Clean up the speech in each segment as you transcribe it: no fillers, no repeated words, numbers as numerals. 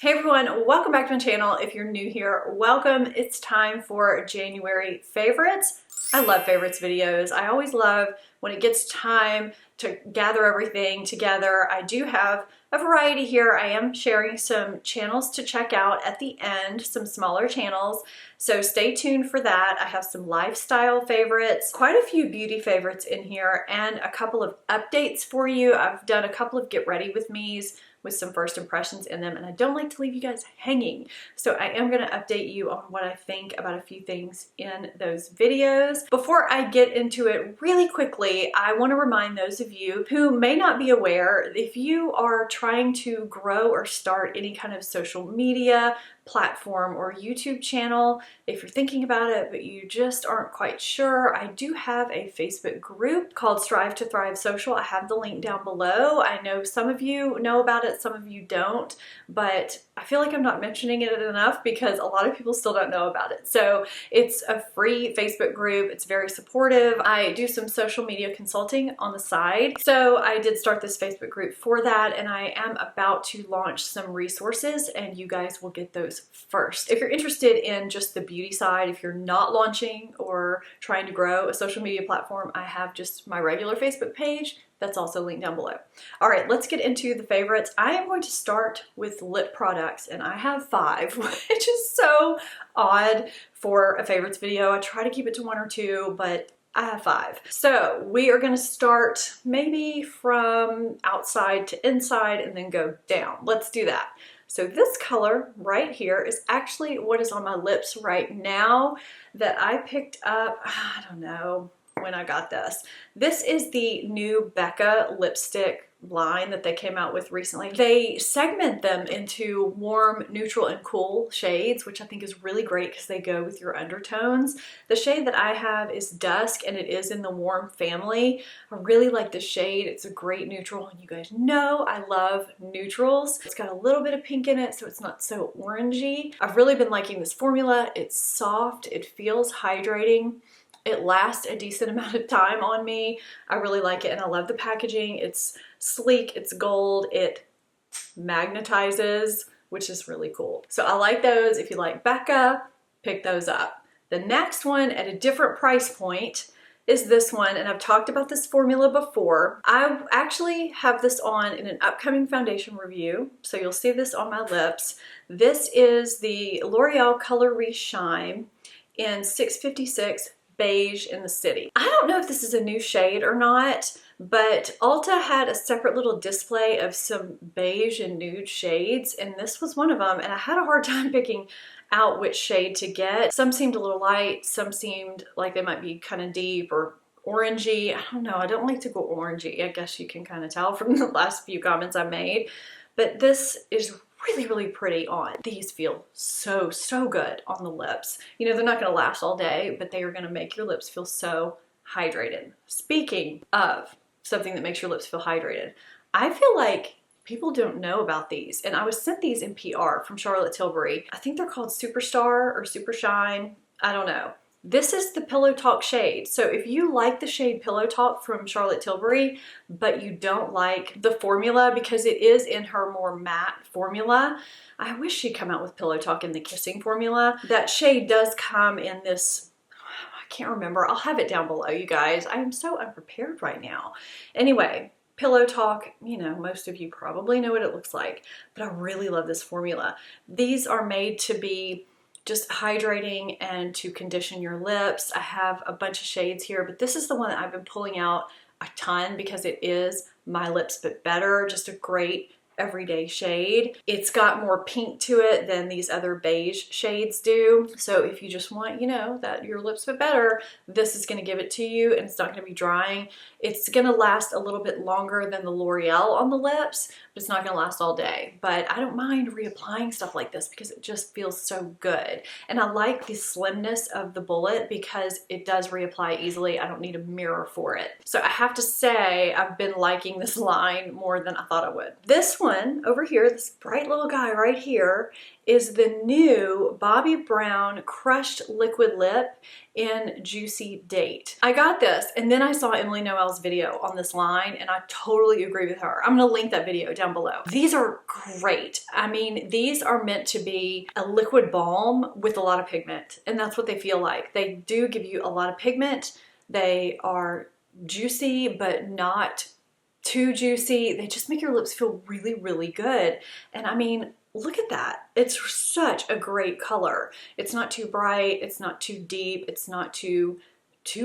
Hey everyone, welcome back to my channel. If you're new here, welcome. It's time for January favorites. I love favorites videos. I always love when it gets time to gather everything together. I do have a variety here. I am sharing some channels to check out at the end, some smaller channels. So stay tuned for that. I have some lifestyle favorites, quite a few beauty favorites in here, and a couple of updates for you. I've done a couple of get ready with me's with some first impressions in them, and I don't like to leave you guys hanging. So I am gonna update you on what I think about a few things in those videos. Before I get into it really quickly, I wanna remind those of you who may not be aware, if you are trying to grow or start any kind of social media platform or YouTube channel, if you're thinking about it but you just aren't quite sure, I do have a Facebook group called Strive to Thrive Social. I have the link down below. I know some of you know about it, some of you don't, but I feel like I'm not mentioning it enough because a lot of people still don't know about it. So it's a free Facebook group. It's very supportive. I do some social media consulting on the side. So I did start this Facebook group for that, and I am about to launch some resources, and you guys will get those first. If you're interested in just the beauty side, if you're not launching or trying to grow a social media platform, I have just my regular Facebook page. That's also linked down below. All right, let's get into the favorites. I am going to start with lip products, and I have 5, which is so odd for a favorites video. I try to keep it to 1 or 2, but I have 5. So we are gonna start maybe from outside to inside and then go down. Let's do that. So this color right here is actually what is on my lips right now that I picked up, I don't know when I got this. This is the new Becca lipstick line that they came out with recently. They segment them into warm, neutral, and cool shades, which I think is really great because they go with your undertones. The shade that I have is Dusk, and it is in the warm family. I really like the shade. It's a great neutral, and you guys know I love neutrals. It's got a little bit of pink in it, so it's not so orangey. I've really been liking this formula. It's soft, it feels hydrating. It lasts a decent amount of time on me. I really like it, and I love the packaging. It's sleek, it's gold, it magnetizes, which is really cool. So I like those. If you like Becca, pick those up. The next one at a different price point is this one, and I've talked about this formula before. I actually have this on in an upcoming foundation review, so you'll see this on my lips. This is the L'Oreal Color Re-Shine in 656 Beige in the City. I don't know if this is a new shade or not, but Ulta had a separate little display of some beige and nude shades, and this was one of them, and I had a hard time picking out which shade to get. Some seemed a little light, some seemed like they might be kind of deep or orangey. I don't know, I don't like to go orangey. I guess you can kind of tell from the last few comments I made, but this is really, really pretty on. These feel so, so good on the lips. You know, they're not gonna last all day, but they are gonna make your lips feel so hydrated. Speaking of something that makes your lips feel hydrated, I feel like people don't know about these, and I was sent these in PR from Charlotte Tilbury. I think they're called Superstar or Super Shine, I don't know. This is the Pillow Talk shade. So if you like the shade Pillow Talk from Charlotte Tilbury, but you don't like the formula because it is in her more matte formula, I wish she'd come out with Pillow Talk in the Kissing formula. That shade does come in this, I can't remember. I'll have it down below, you guys. I am so unprepared right now. Anyway, Pillow Talk, you know, most of you probably know what it looks like, but I really love this formula. These are made to be just hydrating and to condition your lips. I have a bunch of shades here, but this is the one that I've been pulling out a ton because it is My Lips But Better, just a great everyday shade. It's got more pink to it than these other beige shades do. So if you just want, you know, that your lips but better, this is gonna give it to you, and it's not gonna be drying. It's gonna last a little bit longer than the L'Oreal on the lips, but it's not gonna last all day. But I don't mind reapplying stuff like this because it just feels so good. And I like the slimness of the bullet because it does reapply easily. I don't need a mirror for it. So I have to say I've been liking this line more than I thought I would. This one over here, this bright little guy right here, is the new Bobbi Brown Crushed Liquid Lip in Juicy Date. I got this, and then I saw Emily Noel's video on this line, and I totally agree with her. I'm gonna link that video down below. These are great. I mean, these are meant to be a liquid balm with a lot of pigment, and that's what they feel like. They do give you a lot of pigment. They are juicy, but not too juicy. They just make your lips feel really, really good. And I mean, look at that. It's such a great color. It's not too bright. It's not too deep. It's not too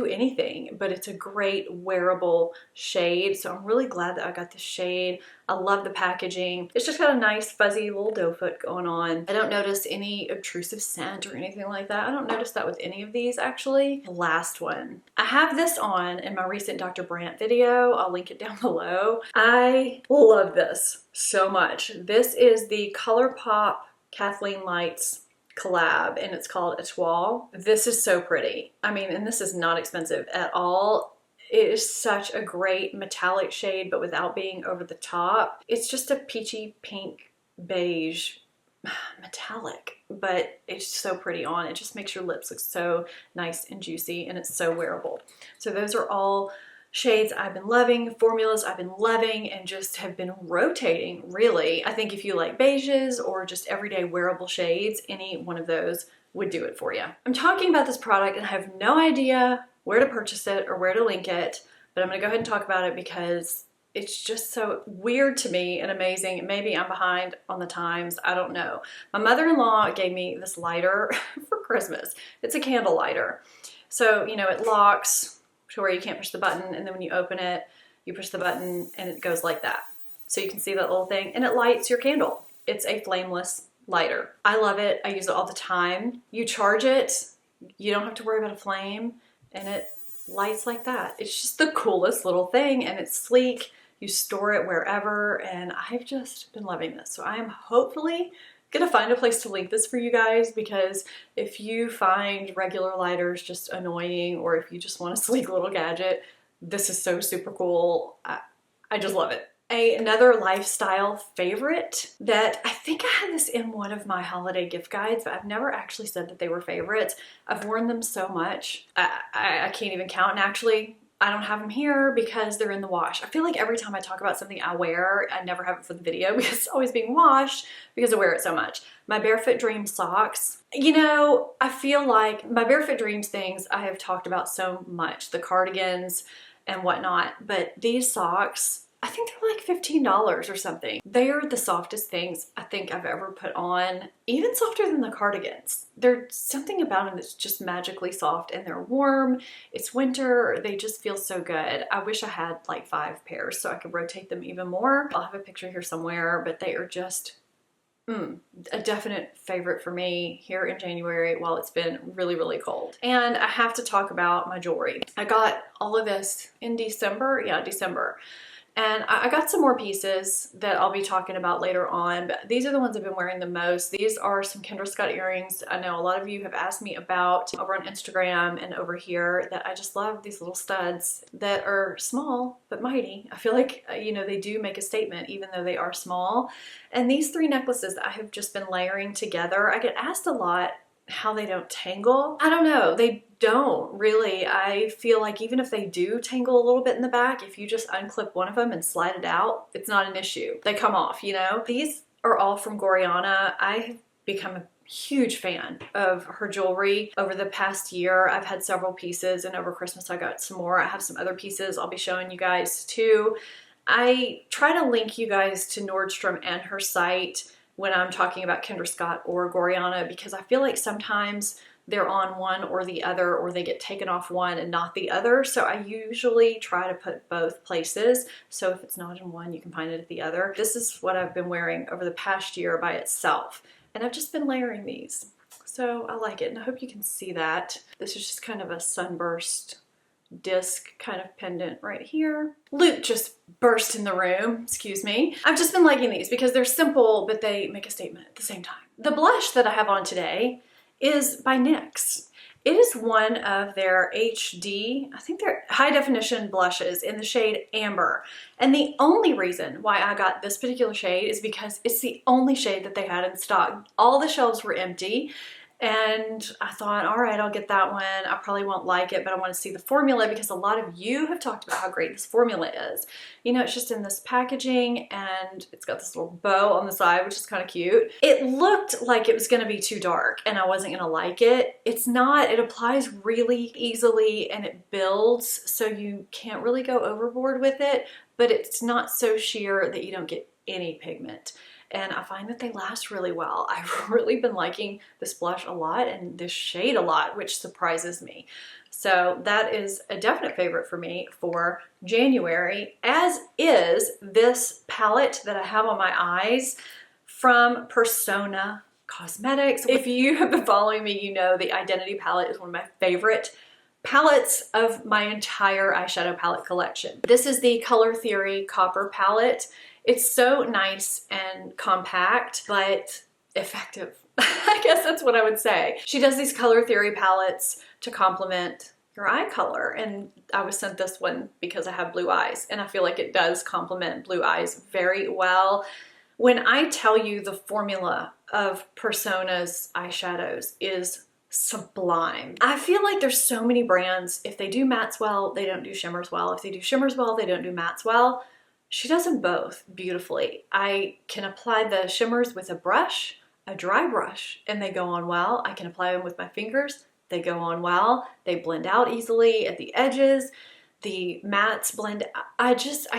anything, but it's a great wearable shade. So I'm really glad that I got this shade. I love the packaging. It's just got a nice fuzzy little doe foot going on. I don't notice any obtrusive scent or anything like that. I don't notice that with any of these actually. The last one. I have this on in my recent Dr. Brandt video. I'll link it down below. I love this so much. This is the ColourPop Kathleen Lights collab, and it's called Etoile. This is so pretty. I mean, and this is not expensive at all. It is such a great metallic shade, but without being over the top. It's just a peachy pink beige metallic, but it's so pretty on. It just makes your lips look so nice and juicy, and it's so wearable. So those are all shades I've been loving, formulas I've been loving, and just have been rotating, really. I think if you like beiges or just everyday wearable shades, any one of those would do it for you. I'm talking about this product and I have no idea where to purchase it or where to link it, but I'm gonna go ahead and talk about it because it's just so weird to me and amazing. Maybe I'm behind on the times, I don't know. My mother-in-law gave me this lighter for Christmas. It's a candle lighter. So, you know, it locks to where you can't push the button, and then when you open it, you push the button and it goes like that. So you can see that little thing, and it lights your candle. It's a flameless lighter. I love it. I use it all the time. You charge it, you don't have to worry about a flame, and it lights like that. It's just the coolest little thing, and it's sleek. You store it wherever, and I've just been loving this. So I am hopefully gonna find a place to link this for you guys, because if you find regular lighters just annoying, or if you just want a sleek little gadget, this is so super cool. I just love it. Another lifestyle favorite that I think I had this in one of my holiday gift guides, but I've never actually said that they were favorites. I've worn them so much. I can't even count, and actually I don't have them here because they're in the wash. I feel like every time I talk about something I wear, I never have it for the video because it's always being washed because I wear it so much. My Barefoot Dreams socks. You know, I feel like my Barefoot Dreams things I have talked about so much, the cardigans and whatnot, but these socks, I think they're like $15 or something. They are the softest things I think I've ever put on, even softer than the cardigans. There's something about them that's just magically soft, and they're warm. It's winter. They just feel so good. I wish I had like 5 pairs so I could rotate them even more. I'll have a picture here somewhere, but they are just a definite favorite for me here in January while it's been really, really cold. And I have to talk about my jewelry. I got all of this in December. Yeah, December. And I got some more pieces that I'll be talking about later on, but these are the ones I've been wearing the most. These are some Kendra Scott earrings. I know a lot of you have asked me about over on Instagram and over here that I just love these little studs that are small but mighty. I feel like, you know, they do make a statement even though they are small. And these 3 necklaces that I have just been layering together, I get asked a lot how they don't tangle. I don't know, they don't really. I feel like even if they do tangle a little bit in the back, if you just unclip one of them and slide it out, it's not an issue. They come off, you know? These are all from Gorjana. I have become a huge fan of her jewelry over the past year. I've had several pieces, and over Christmas I got some more. I have some other pieces I'll be showing you guys too. I try to link you guys to Nordstrom and her site when I'm talking about Kendra Scott or Gorjana, because I feel like sometimes they're on one or the other, or they get taken off one and not the other. So I usually try to put both places. So if it's not in one, you can find it at the other. This is what I've been wearing over the past year by itself. And I've just been layering these. So I like it, and I hope you can see that. This is just kind of a sunburst disc kind of pendant right here. Luke just burst in the room, excuse me. I've just been liking these because they're simple, but they make a statement at the same time. The blush that I have on today is by NYX. It is one of their HD, I think they're high definition blushes in the shade Amber. And the only reason why I got this particular shade is because it's the only shade that they had in stock. All the shelves were empty. And I thought, all right, I'll get that one. I probably won't like it, but I want to see the formula because a lot of you have talked about how great this formula is. You know, it's just in this packaging and it's got this little bow on the side, which is kind of cute. It looked like it was going to be too dark and I wasn't going to like it. It's not. It applies really easily and it builds, so you can't really go overboard with it, but it's not so sheer that you don't get any pigment. And I find that they last really well. I've really been liking this blush a lot and this shade a lot, which surprises me. So that is a definite favorite for me for January, as is this palette that I have on my eyes from Persona Cosmetics. If you have been following me, you know the Identity palette is one of my favorite palettes of my entire eyeshadow palette collection. This is the Color Theory Copper palette. It's so nice and compact, but effective. I guess that's what I would say. She does these Color Theory palettes to complement your eye color, and I was sent this one because I have blue eyes, and I feel like it does complement blue eyes very well. When I tell you the formula of Persona's eyeshadows is sublime. I feel like there's so many brands, if they do mattes well, they don't do shimmers well. If they do shimmers well, they don't do mattes well. She does them both beautifully. I can apply the shimmers with a brush, a dry brush, and they go on well. I can apply them with my fingers. They go on well. They blend out easily at the edges. The mattes blend. I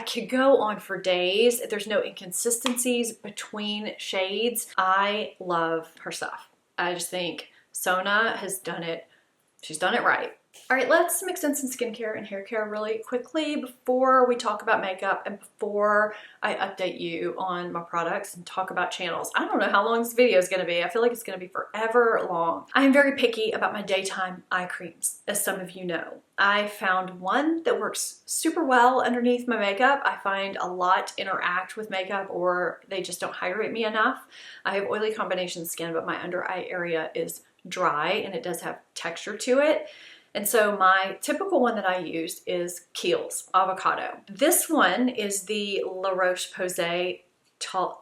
could go on for days. There's no inconsistencies between shades. I love her stuff. I just think Sona has done it. She's done it right. All right, let's mix in some skincare and hair care really quickly before we talk about makeup and before I update you on my products and talk about channels. I don't know how long this video is going to be. I feel like it's going to be forever long. I'm very picky about my daytime eye creams, as some of you know. I found one that works super well underneath my makeup. I find a lot interact with makeup or they just don't hydrate me enough. I have oily combination skin, but my under eye area is dry and it does have texture to it. And so my typical one that I use is Kiehl's Avocado. This one is the La Roche-Posay I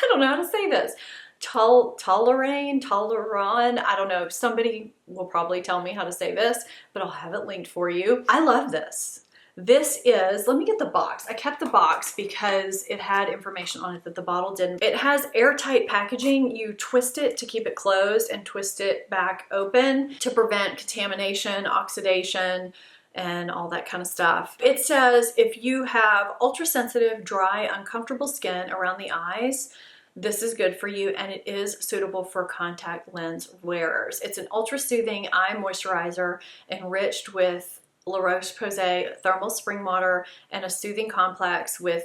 don't know how to say this. Tolerain, I don't know. Somebody will probably tell me how to say this, but I'll have it linked for you. I love this. This is, let me get the box. I kept the box because it had information on it that the bottle didn't. It has airtight packaging. You twist it to keep it closed and twist it back open to prevent contamination, oxidation, and all that kind of stuff. It says if you have ultra sensitive, dry, uncomfortable skin around the eyes, this is good for you, and it is suitable for contact lens wearers. It's an ultra soothing eye moisturizer enriched with La Roche-Posay thermal spring water and a soothing complex with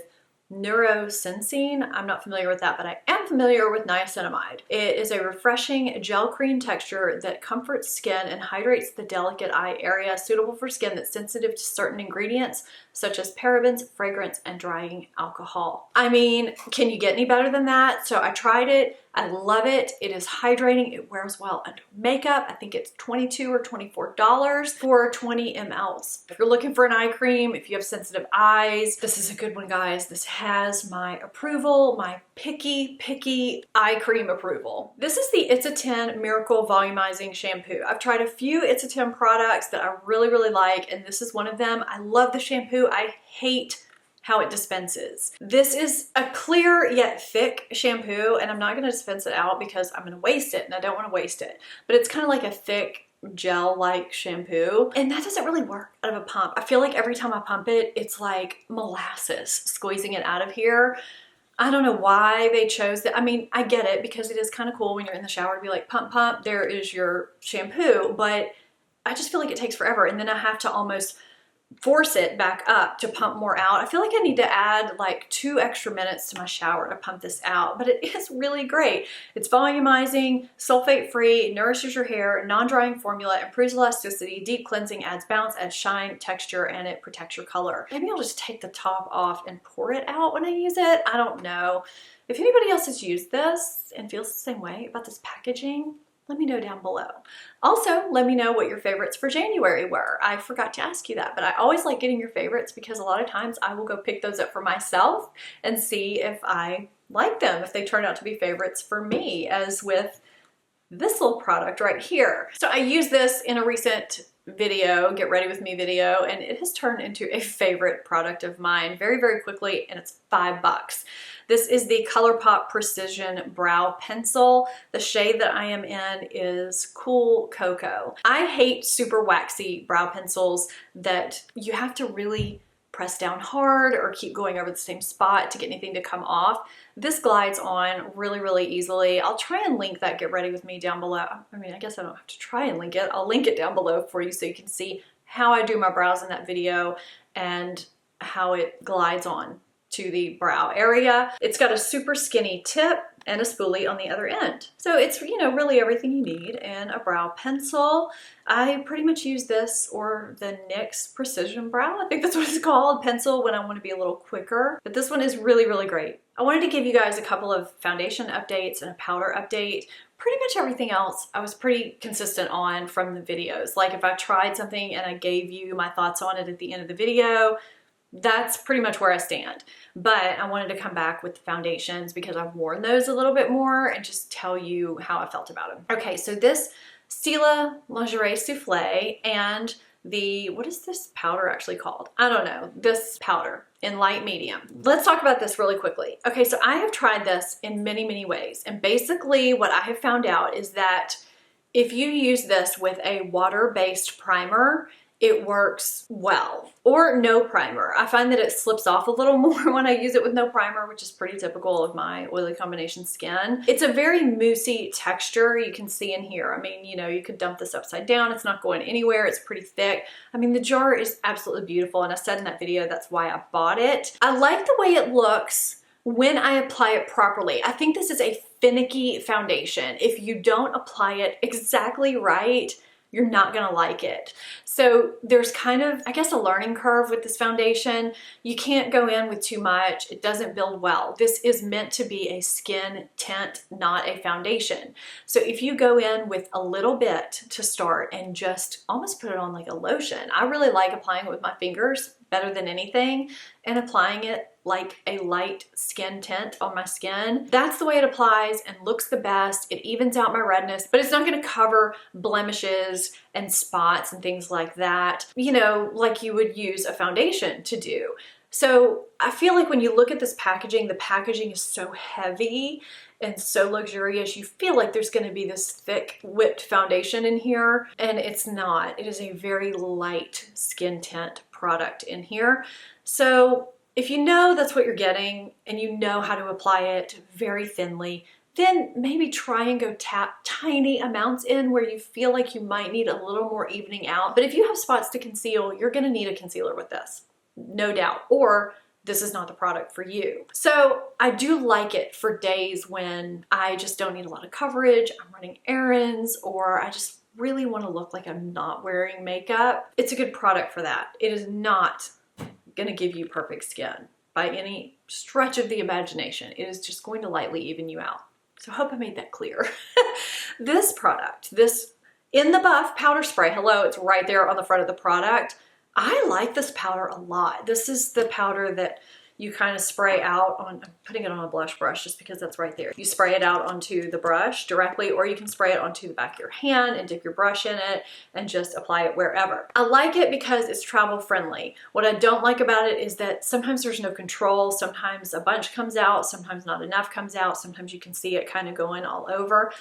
neurosensine. I'm not familiar with that, but I am familiar with niacinamide. It is a refreshing gel cream texture that comforts skin and hydrates the delicate eye area, suitable for skin that's sensitive to certain ingredients such as parabens, fragrance, and drying alcohol. I mean, can you get any better than that? So I tried it. I love it. It is hydrating. It wears well under makeup. I think it's $22 or $24 for 20 mLs. If you're looking for an eye cream, if you have sensitive eyes, this is a good one, guys. This has my approval, my picky eye cream approval. This is the It's a 10 Miracle Volumizing Shampoo. I've tried a few It's a 10 products that I really like, and this is one of them. I love the shampoo. I hate how it dispenses. This is a clear yet thick shampoo, and I'm not gonna dispense it out because I'm gonna waste it, and I don't wanna waste it. But it's kind of like a thick gel-like shampoo, and that doesn't really work out of a pump. I feel like every time I pump it, it's like molasses squeezing it out of here. I don't know why they chose that. I mean, I get it because it is kind of cool when you're in the shower to be like, pump, pump, there is your shampoo, but I just feel like it takes forever, and then I have to almost force it back up to pump more out. I feel like I need to add like 2 extra minutes to my shower to pump this out, but it is really great. It's volumizing, sulfate-free, nourishes your hair, non-drying formula, improves elasticity, deep cleansing, adds bounce, adds shine, texture, and it protects your color. Maybe I'll just take the top off and pour it out when I use it. I don't know. If anybody else has used this and feels the same way about this packaging, let me know down below. Also, let me know what your favorites for January were. I forgot to ask you that, but I always like getting your favorites because a lot of times I will go pick those up for myself and see if I like them, if they turn out to be favorites for me, as with this little product right here. So I used this in a recent video, get ready with me video, and it has turned into a favorite product of mine very, very quickly, and it's $5. This is the ColourPop Precision Brow Pencil. The shade that I am in is Cool Cocoa. I hate super waxy brow pencils that you have to really press down hard or keep going over the same spot to get anything to come off. This glides on really, really easily. I'll try and link that Get Ready With Me down below. I mean, I guess I don't have to try and link it. I'll link it down below for you so you can see how I do my brows in that video and how it glides on to the brow area. It's got a super skinny tip and a spoolie on the other end. So it's, you know, really everything you need in a brow pencil. I pretty much use this or the NYX Precision Brow, I think that's what it's called, pencil when I want to be a little quicker. But this one is really, really great. I wanted to give you guys a couple of foundation updates and a powder update. Pretty much everything else I was pretty consistent on from the videos. Like if I tried something and I gave you my thoughts on it at the end of the video, that's pretty much where I stand. But I wanted to come back with the foundations because I've worn those a little bit more and just tell you how I felt about them. Okay, so this Stila Lingerie Souffle and the, what is this powder actually called? I don't know, this powder in light medium. Let's talk about this really quickly. Okay, so I have tried this in many, many ways. And basically what I have found out is that if you use this with a water-based primer, it works well. Or no primer. I find that it slips off a little more when I use it with no primer, which is pretty typical of my oily combination skin. It's a very moussey texture you can see in here. I mean, you know, you could dump this upside down. It's not going anywhere. It's pretty thick. I mean, the jar is absolutely beautiful. And I said in that video, that's why I bought it. I like the way it looks when I apply it properly. I think this is a finicky foundation. If you don't apply it exactly right, you're not gonna like it. So there's kind of, I guess, a learning curve with this foundation. You can't go in with too much. It doesn't build well. This is meant to be a skin tint, not a foundation. So if you go in with a little bit to start and just almost put it on like a lotion. I really like applying it with my fingers better than anything and applying it like a light skin tint on my skin. That's the way it applies and looks the best. It evens out my redness, but it's not gonna cover blemishes and spots and things like that, you know, like you would use a foundation to do. So I feel like when you look at this packaging, the packaging is so heavy and so luxurious. You feel like there's gonna be this thick whipped foundation in here, and it's not. It is a very light skin tint product in here. So if you know that's what you're getting and you know how to apply it very thinly, then maybe try and go tap tiny amounts in where you feel like you might need a little more evening out. But if you have spots to conceal, you're gonna need a concealer with this, no doubt. Or this is not the product for you. So I do like it for days when I just don't need a lot of coverage, I'm running errands, or I just really wanna look like I'm not wearing makeup. It's a good product for that. It is not gonna give you perfect skin by any stretch of the imagination. It is just going to lightly even you out. So I hope I made that clear. This product, this In the Buff powder spray, hello, it's right there on the front of the product. I like this powder a lot. This is the powder that you kind of spray out on, I'm putting it on a blush brush just because that's right there. You spray it out onto the brush directly, or you can spray it onto the back of your hand and dip your brush in it and just apply it wherever. I like it because it's travel friendly. What I don't like about it is that sometimes there's no control. Sometimes a bunch comes out, sometimes not enough comes out. Sometimes you can see it kind of going all over.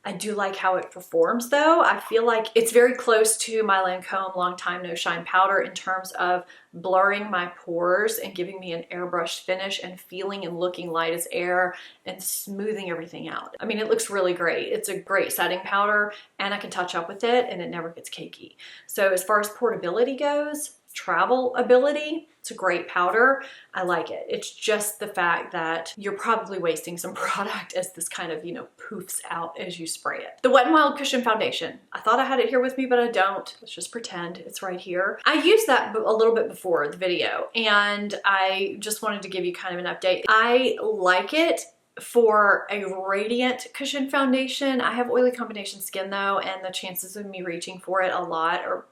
I do like how it performs though. I feel like it's very close to my Lancome Long Time No Shine powder in terms of blurring my pores and giving me an airbrush finish and feeling and looking light as air and smoothing everything out. I mean, it looks really great. It's a great setting powder and I can touch up with it and it never gets cakey. So as far as portability goes, travel ability, it's a great powder. I like it. It's just the fact that you're probably wasting some product as this kind of, you know, poofs out as you spray it. The Wet n Wild Cushion Foundation. I thought I had it here with me, but I don't. Let's just pretend it's right here. I used that a little bit before the video and I just wanted to give you kind of an update. I like it for a radiant cushion foundation. I have oily combination skin though, and the chances of me reaching for it a lot are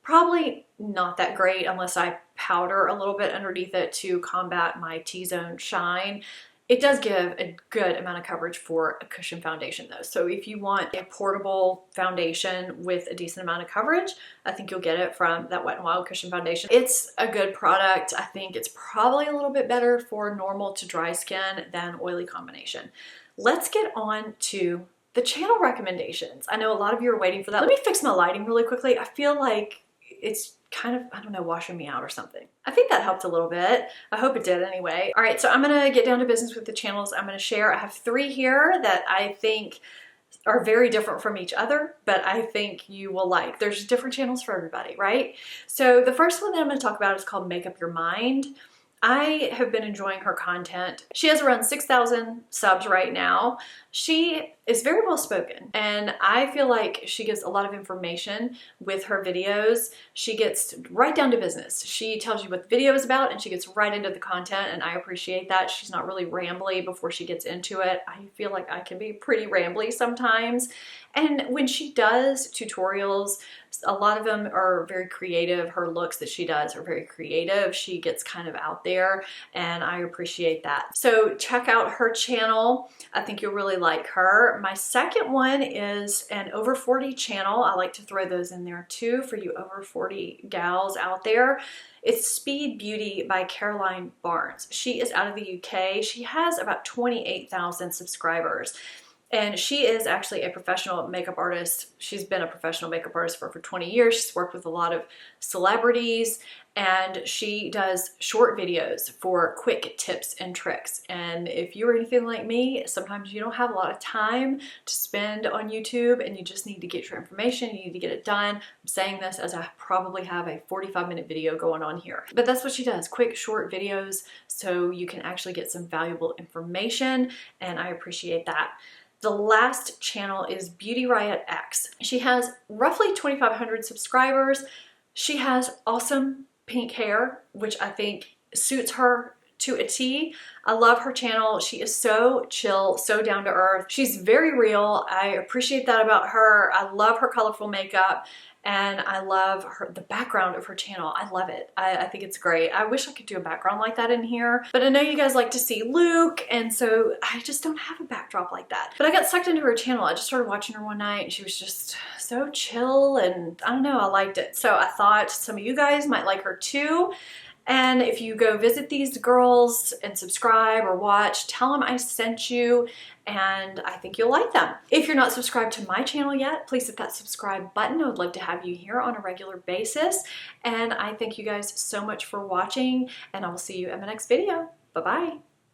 probably not that great unless I powder a little bit underneath it to combat my T-zone shine. It does give a good amount of coverage for a cushion foundation though. So if you want a portable foundation with a decent amount of coverage, I think you'll get it from that Wet n Wild Cushion Foundation. It's a good product. I think it's probably a little bit better for normal to dry skin than oily combination. Let's get on to the channel recommendations. I know a lot of you are waiting for that. Let me fix my lighting really quickly. I feel like it's kind of, I don't know, washing me out or something. I think that helped a little bit. I hope it did anyway. All right, so I'm gonna get down to business with the channels I'm gonna share. I have 3 here that I think are very different from each other, but I think you will like. There's different channels for everybody, right? So the first one that I'm gonna talk about is called Make Up Your Mind. I have been enjoying her content. She has around 6,000 subs right now. She is very well spoken, and I feel like she gives a lot of information with her videos. She gets right down to business. She tells you what the video is about and she gets right into the content, and I appreciate that. She's not really rambly before she gets into it. I feel like I can be pretty rambly sometimes. And when she does tutorials, a lot of them are very creative. Her looks that she does are very creative. She gets kind of out there, and I appreciate that. So check out her channel. I think you'll really like her. My second one is an over 40 channel. I like to throw those in there too for you over 40 gals out there. It's Speed Beauty by Caroline Barnes. She is out of the UK. She has about 28,000 subscribers. And she is actually a professional makeup artist. She's been a professional makeup artist for 20 years. She's worked with a lot of celebrities, and she does short videos for quick tips and tricks. And if you're anything like me, sometimes you don't have a lot of time to spend on YouTube and you just need to get your information, you need to get it done. I'm saying this as I probably have a 45-minute video going on here. But that's what she does, quick short videos, so you can actually get some valuable information, and I appreciate that. The last channel is Beauty Riot X. She has roughly 2,500 subscribers. She has awesome pink hair, which I think suits her to a T. I love her channel. She is so chill, so down to earth. She's very real. I appreciate that about her. I love her colorful makeup, and I love the background of her channel. I love it. I think it's great. I wish I could do a background like that in here, but I know you guys like to see Luke, and so I just don't have a backdrop like that. But I got sucked into her channel. I just started watching her one night, and she was just so chill, and I don't know, I liked it. So I thought some of you guys might like her too. And if you go visit these girls and subscribe or watch, tell them I sent you, and I think you'll like them. If you're not subscribed to my channel yet, please hit that subscribe button. I would love to have you here on a regular basis. And I thank you guys so much for watching, and I will see you in the next video. Bye-bye.